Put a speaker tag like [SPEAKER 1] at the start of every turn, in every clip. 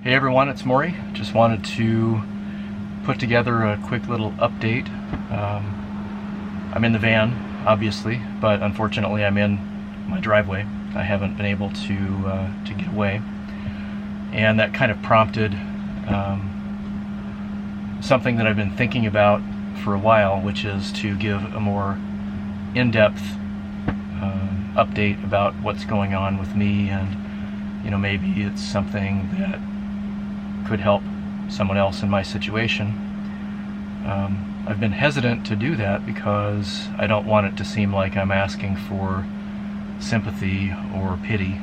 [SPEAKER 1] Hey everyone, it's Maury. Just wanted to put together a quick little update. I'm in the van, obviously, but unfortunately I'm in my driveway. I haven't been able to get away, and that kind of prompted something that I've been thinking about for a while, which is to give a more in-depth update about what's going on with me, and maybe it's something that could help someone else in my situation. I've been hesitant to do that because I don't want it to seem like I'm asking for sympathy or pity.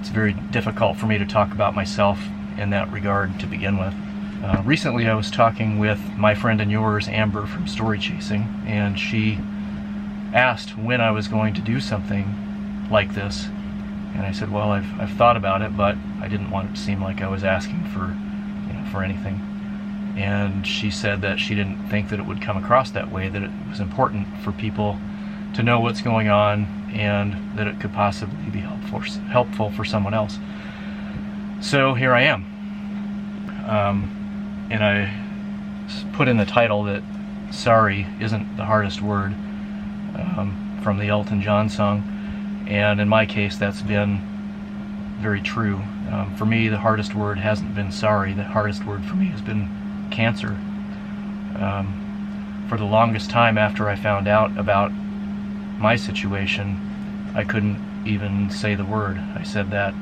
[SPEAKER 1] It's very difficult for me to talk about myself in that regard to begin with. Recently I was talking with my friend and yours, Amber from Story Chasing, and she asked when I was going to do something like this. And I said, well, I've thought about it, but I didn't want it to seem like I was asking for anything. And she said that she didn't think that it would come across that way, that it was important for people to know what's going on and that it could possibly be helpful for someone else. So here I am. And I put in the title that sorry isn't the hardest word, from the Elton John song. And in my case, that's been very true. For me, the hardest word hasn't been sorry. The hardest word for me has been cancer. For the longest time after I found out about my situation, I couldn't even say the word. I said that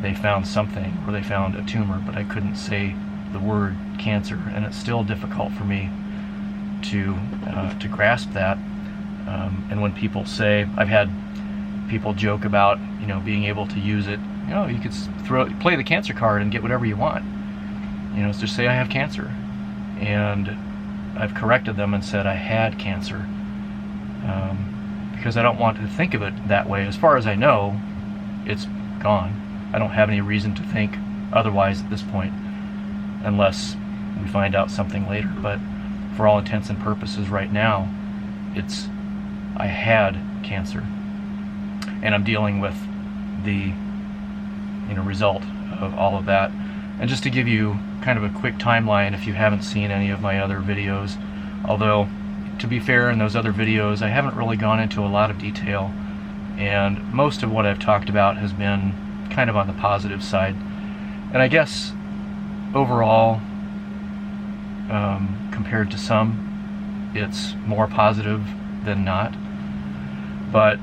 [SPEAKER 1] they found something, or they found a tumor, but I couldn't say the word cancer. And it's still difficult for me to grasp that. And when people say, I've had people joke about being able to use it. You could play the cancer card and get whatever you want. Just say I have cancer, and I've corrected them and said I had cancer, because I don't want to think of it that way. As far as I know, it's gone. I don't have any reason to think otherwise at this point, unless we find out something later. But for all intents and purposes right now, I had cancer. And I'm dealing with the result of all of that. And just to give you kind of a quick timeline, if you haven't seen any of my other videos, although to be fair, in those other videos I haven't really gone into a lot of detail, and most of what I've talked about has been kind of on the positive side. And I guess overall, compared to some, it's more positive than not. But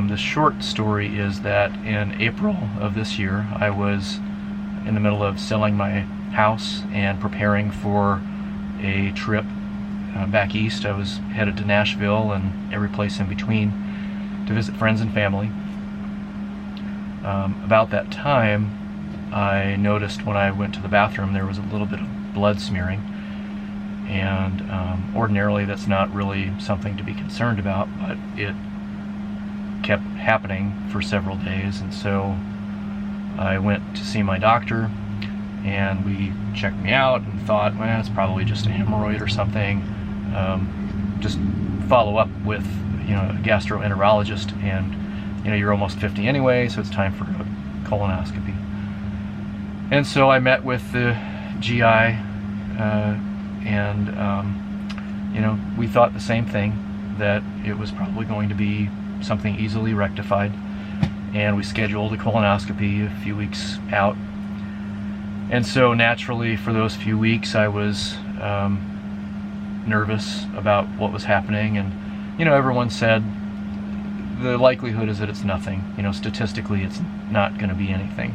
[SPEAKER 1] the short story is that in April of this year, I was in the middle of selling my house and preparing for a trip back east. I was headed to Nashville and every place in between to visit friends and family. About that time, I noticed when I went to the bathroom there was a little bit of blood smearing, and ordinarily that's not really something to be concerned about, but it kept happening for several days. And so I went to see my doctor, and we checked me out and thought, well, it's probably just a hemorrhoid or something. Just follow up with a gastroenterologist, and you're almost 50 anyway, so it's time for a colonoscopy. And so I met with the GI, and we thought the same thing, that it was probably going to be something easily rectified, and we scheduled a colonoscopy a few weeks out. And so naturally, for those few weeks, I was nervous about what was happening, and everyone said the likelihood is that it's nothing. Statistically, it's not going to be anything.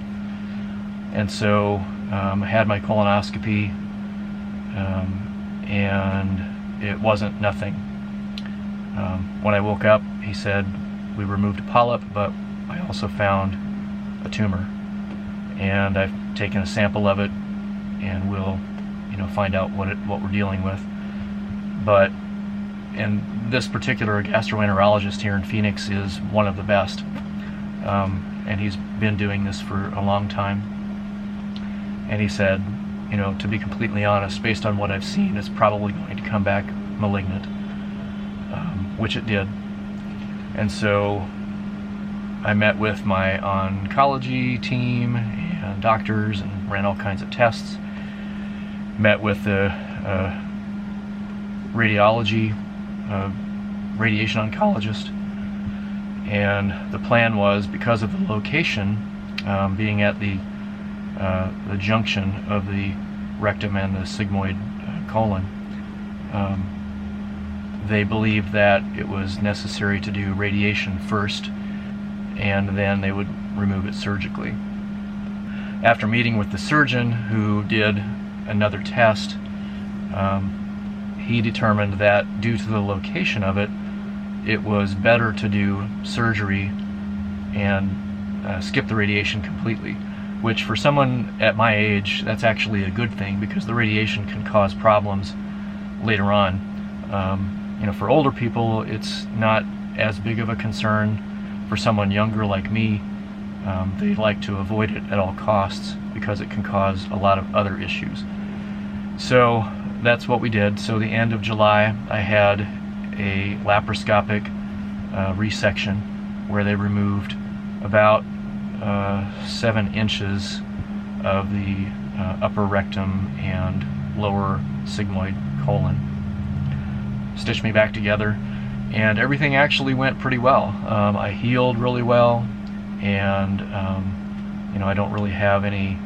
[SPEAKER 1] And so I had my colonoscopy, and it wasn't nothing. When I woke up, he said, we removed a polyp, but I also found a tumor. And I've taken a sample of it, and we'll find out what we're dealing with. But this particular gastroenterologist here in Phoenix is one of the best. And he's been doing this for a long time. And he said, to be completely honest, based on what I've seen, it's probably going to come back malignant, which it did. And so I met with my oncology team and doctors and ran all kinds of tests. Met with the radiology, radiation oncologist, and the plan was, because of the location being at the junction of the rectum and the sigmoid colon, they believed that it was necessary to do radiation first, and then they would remove it surgically. After meeting with the surgeon who did another test, he determined that due to the location of it, it was better to do surgery and skip the radiation completely, which for someone at my age, that's actually a good thing, because the radiation can cause problems later on. For older people, it's not as big of a concern. For someone younger like me, they like to avoid it at all costs because it can cause a lot of other issues. So that's what we did. So the end of July, I had a laparoscopic resection where they removed about 7 inches of the upper rectum and lower sigmoid colon. Stitched me back together, and everything actually went pretty well. I healed really well, and I don't really have any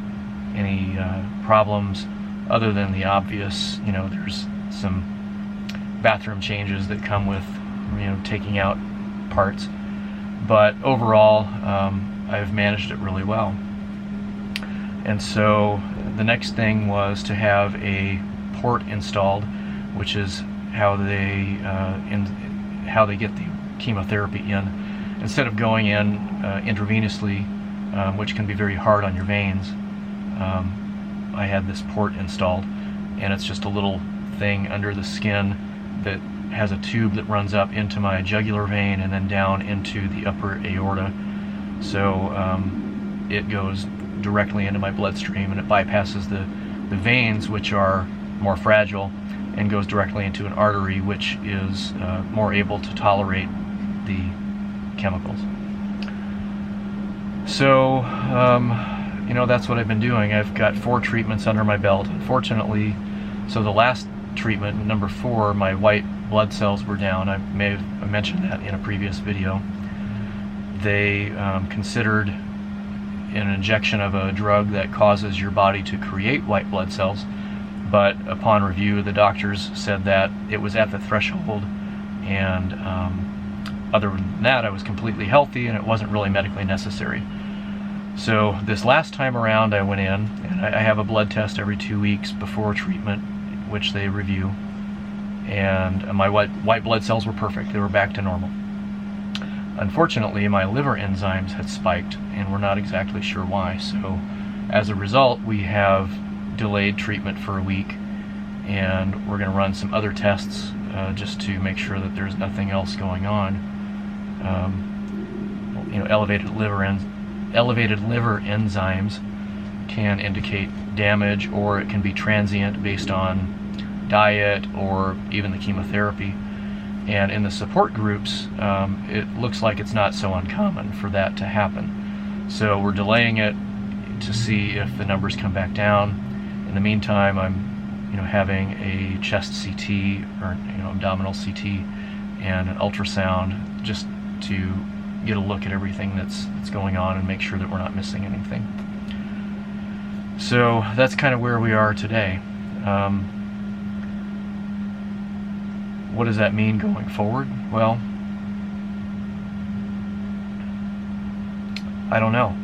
[SPEAKER 1] problems other than the obvious. There's some bathroom changes that come with taking out parts, but overall I've managed it really well. And so the next thing was to have a port installed, which is how they get the chemotherapy in. Instead of going in intravenously, which can be very hard on your veins, I had this port installed, and it's just a little thing under the skin that has a tube that runs up into my jugular vein and then down into the upper aorta. So it goes directly into my bloodstream, and it bypasses the veins, which are more fragile, and goes directly into an artery, which is more able to tolerate the chemicals. So that's what I've been doing. I've got 4 treatments under my belt. Unfortunately, so the last treatment, number 4, my white blood cells were down. I may have mentioned that in a previous video. They considered an injection of a drug that causes your body to create white blood cells, but upon review, the doctors said that it was at the threshold, and other than that, I was completely healthy and it wasn't really medically necessary. So this last time around, I went in, and I have a blood test every 2 weeks before treatment, which they review, and my white blood cells were perfect. They were back to normal. Unfortunately, my liver enzymes had spiked, and we're not exactly sure why. So as a result, we have delayed treatment for a week, and we're going to run some other tests just to make sure that there's nothing else going on. Elevated liver enzymes can indicate damage, or it can be transient based on diet or even the chemotherapy. And in the support groups, it looks like it's not so uncommon for that to happen. So we're delaying it to see if the numbers come back down. In the meantime, I'm having a chest CT or abdominal CT and an ultrasound, just to get a look at everything that's going on and make sure that we're not missing anything. So that's kind of where we are today. What does that mean going forward? Well, I don't know.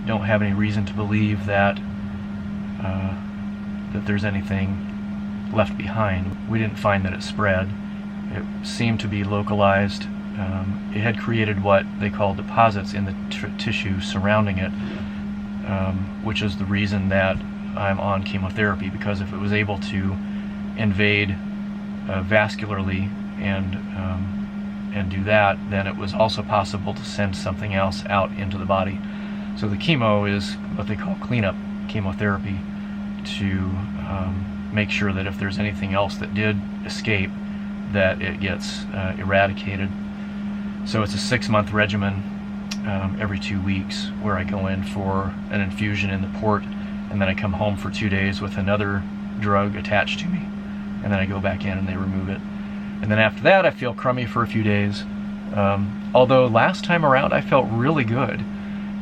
[SPEAKER 1] Don't have any reason to believe that that there's anything left behind. We didn't find that it spread. It seemed to be localized. It had created what they call deposits in the tissue surrounding it, which is the reason that I'm on chemotherapy, because if it was able to invade vascularly and do that, then it was also possible to send something else out into the body. So the chemo is what they call cleanup chemotherapy, to make sure that if there's anything else that did escape, that it gets eradicated. So it's a 6-month regimen every 2 weeks, where I go in for an infusion in the port, and then I come home for 2 days with another drug attached to me, and then I go back in and they remove it. And then after that I feel crummy for a few days, although last time around I felt really good.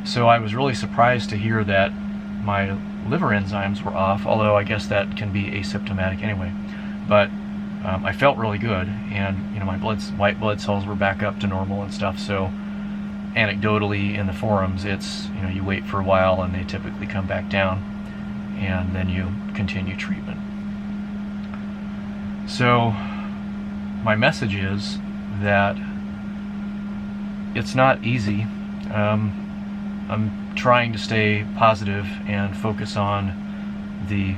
[SPEAKER 1] So I was really surprised to hear that my liver enzymes were off, although I guess that can be asymptomatic anyway. But I felt really good, and my white blood cells were back up to normal and stuff. So anecdotally in the forums, it's you wait for a while and they typically come back down, and then you continue treatment. So my message is that it's not easy. I'm trying to stay positive and focus on the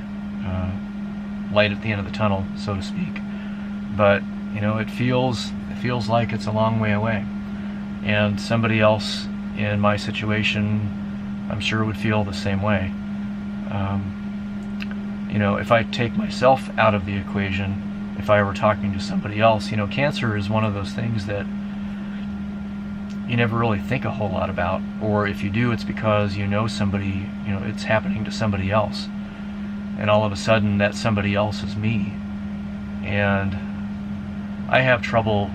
[SPEAKER 1] light at the end of the tunnel, so to speak. But it feels like it's a long way away. And somebody else in my situation, I'm sure, would feel the same way. If I take myself out of the equation, if I were talking to somebody else, cancer is one of those things that you never really think a whole lot about, or if you do, it's because somebody, it's happening to somebody else, and all of a sudden that somebody else is me. And I have trouble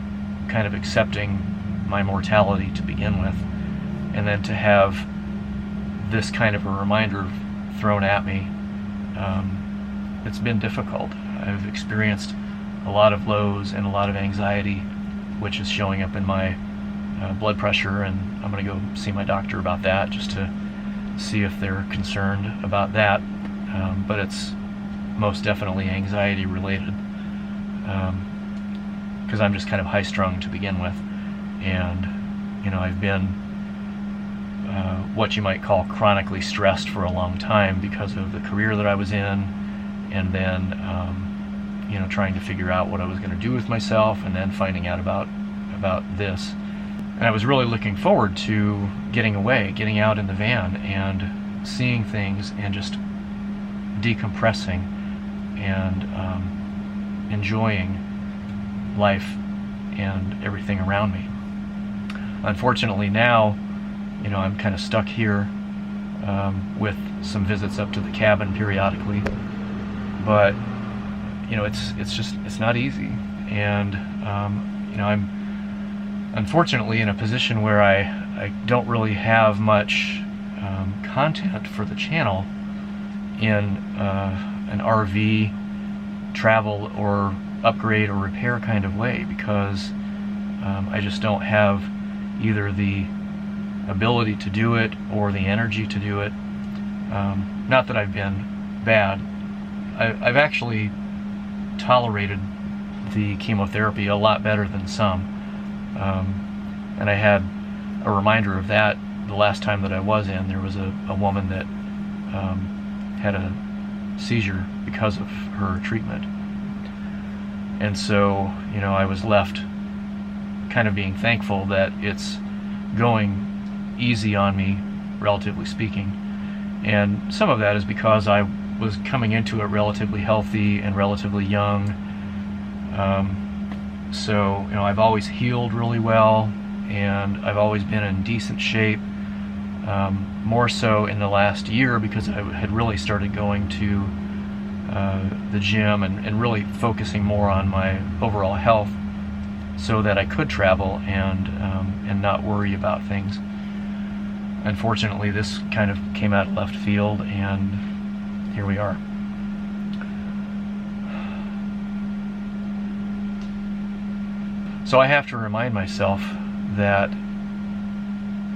[SPEAKER 1] kind of accepting my mortality to begin with, and then to have this kind of a reminder thrown at me, it's been difficult. I've experienced a lot of lows and a lot of anxiety, which is showing up in my blood pressure, and I'm going to go see my doctor about that, just to see if they're concerned about that. But it's most definitely anxiety related, because I'm just kind of high-strung to begin with, and I've been what you might call chronically stressed for a long time because of the career that I was in, and then trying to figure out what I was going to do with myself, and then finding out about this. And I was really looking forward to getting away, getting out in the van and seeing things and just decompressing and enjoying life and everything around me. Unfortunately now, I'm kind of stuck here with some visits up to the cabin periodically, but it's not easy, and I'm unfortunately in a position where I don't really have much content for the channel in an RV travel or upgrade or repair kind of way, because I just don't have either the ability to do it or the energy to do it. Not that I've been bad. I've actually tolerated the chemotherapy a lot better than some, and I had a reminder of that the last time that I was in. There was a woman that had a seizure because of her treatment, and so I was left kind of being thankful that it's going easy on me, relatively speaking. And some of that is because I was coming into it relatively healthy and relatively young. So I've always healed really well, and I've always been in decent shape. More so in the last year, because I had really started going to the gym and really focusing more on my overall health, so that I could travel and not worry about things. Unfortunately, this kind of came out of left field, and here we are. So I have to remind myself that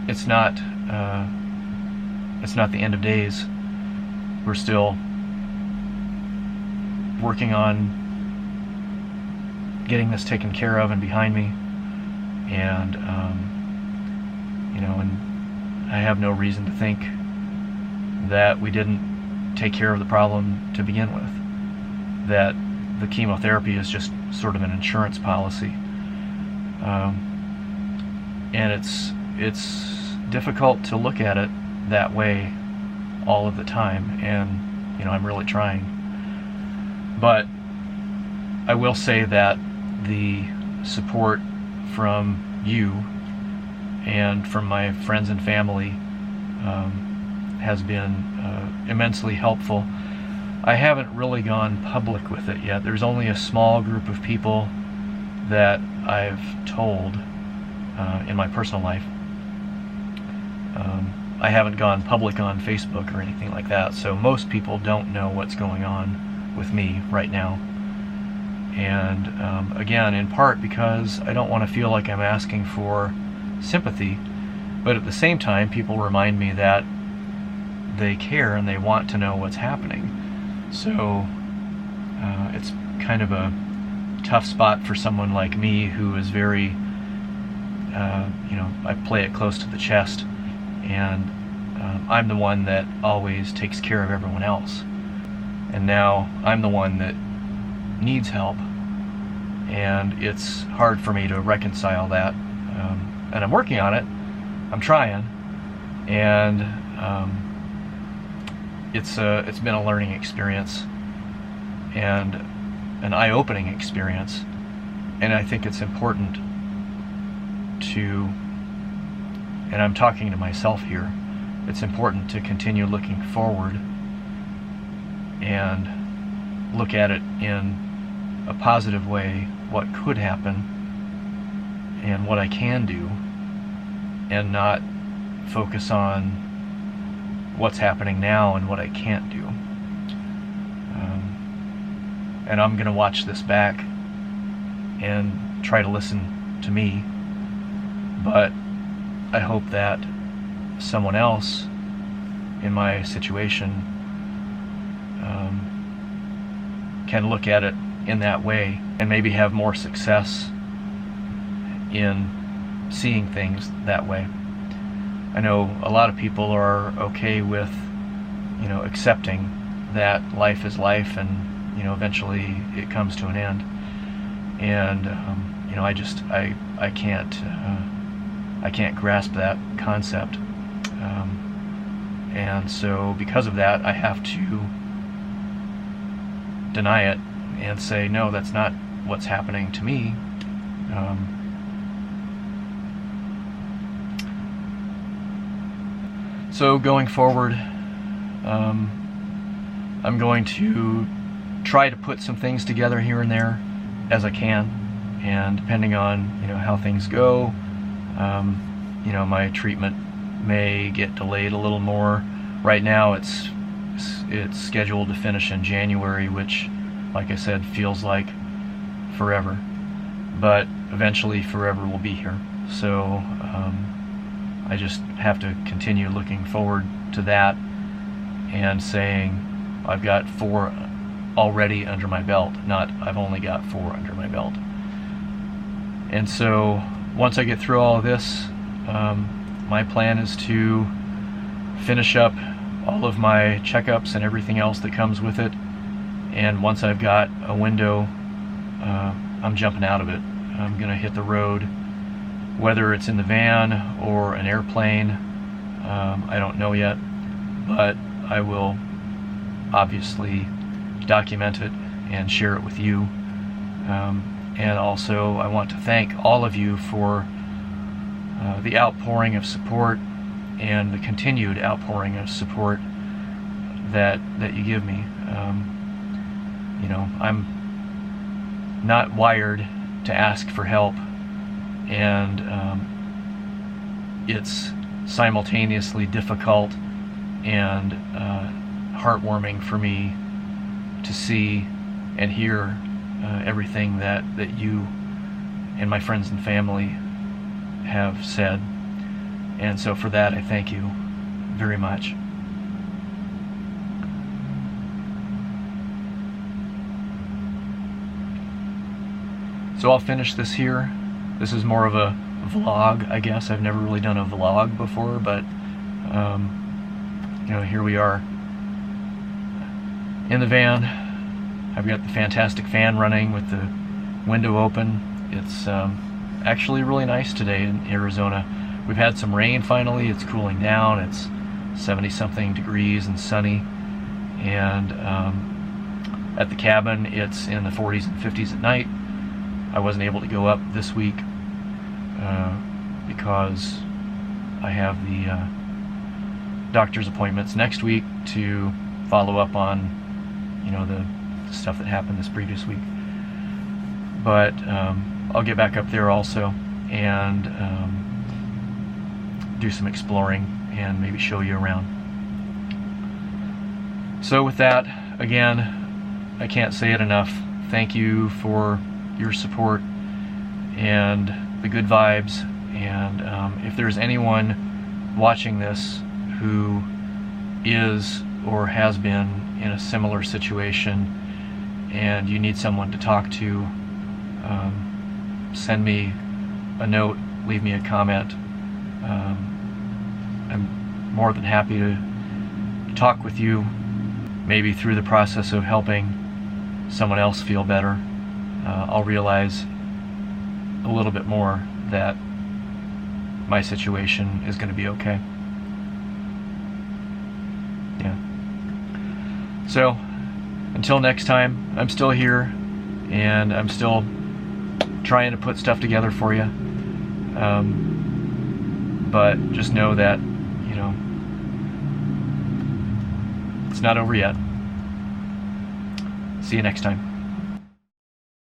[SPEAKER 1] it's not the end of days. We're still working on getting this taken care of and behind me, and and I have no reason to think that we didn't take care of the problem to begin with, that the chemotherapy is just sort of an insurance policy. And it's difficult to look at it that way all of the time, and I'm really trying. But I will say that the support from you and from my friends and family has been immensely helpful. I haven't really gone public with it yet. There's only a small group of people that I've told in my personal life. I haven't gone public on Facebook or anything like that, so most people don't know what's going on with me right now. And again, in part because I don't want to feel like I'm asking for sympathy, but at the same time, people remind me that they care and they want to know what's happening. So it's kind of a tough spot for someone like me who is very, I play it close to the chest, and I'm the one that always takes care of everyone else. And now I'm the one that needs help, and it's hard for me to reconcile that. And I'm working on it. I'm trying, and it's been a learning experience and an eye-opening experience, and I think it's important to, and I'm talking to myself here, it's important to continue looking forward and look at it in a positive way, what could happen and what I can do, and not focus on what's happening now and what I can't do. And I'm going to watch this back and try to listen to me, but I hope that someone else in my situation can look at it in that way and maybe have more success in seeing things that way. I know a lot of people are okay with, accepting that life is life, and eventually it comes to an end. And I can't grasp that concept. And so because of that, I have to deny it and say, no, that's not what's happening to me. So going forward, I'm going to try to put some things together here and there as I can, and depending on how things go, my treatment may get delayed a little more. Right now it's scheduled to finish in January, which, like I said, feels like forever, but eventually forever will be here. So I just have to continue looking forward to that and saying I've got 4 already under my belt, not I've only got 4 under my belt. And so once I get through all of this, my plan is to finish up all of my checkups and everything else that comes with it, and once I've got a window, I'm jumping out of it. I'm gonna hit the road, whether it's in the van or an airplane. I don't know yet, but I will obviously document it and share it with you. And also I want to thank all of you for the outpouring of support and the continued outpouring of support that you give me. I'm not wired to ask for help, and it's simultaneously difficult and heartwarming for me to see and hear everything that you and my friends and family have said. And so for that, I thank you very much. So I'll finish this here. This is more of a vlog, I guess. I've never really done a vlog before, but here we are in the van. I've got the fantastic fan running with the window open. It's actually really nice today in Arizona. We've had some rain finally. It's cooling down. It's 70-something degrees and sunny. And at the cabin, it's in the 40s and 50s at night. I wasn't able to go up this week because I have the doctor's appointments next week to follow up on, you know, the stuff that happened this previous week. But I'll get back up there also and do some exploring and maybe show you around. So with that, again, I can't say it enough. Thank you for your support and the good vibes. And if there's anyone watching this who is or has been in a similar situation and you need someone to talk to, send me a note, leave me a comment. I'm more than happy to talk with you, maybe through the process of helping someone else feel better. I'll realize a little bit more that my situation is going to be okay. Yeah. So, until next time, I'm still here, and I'm still trying to put stuff together for you. But just know that, you know, it's not over yet. See you next time.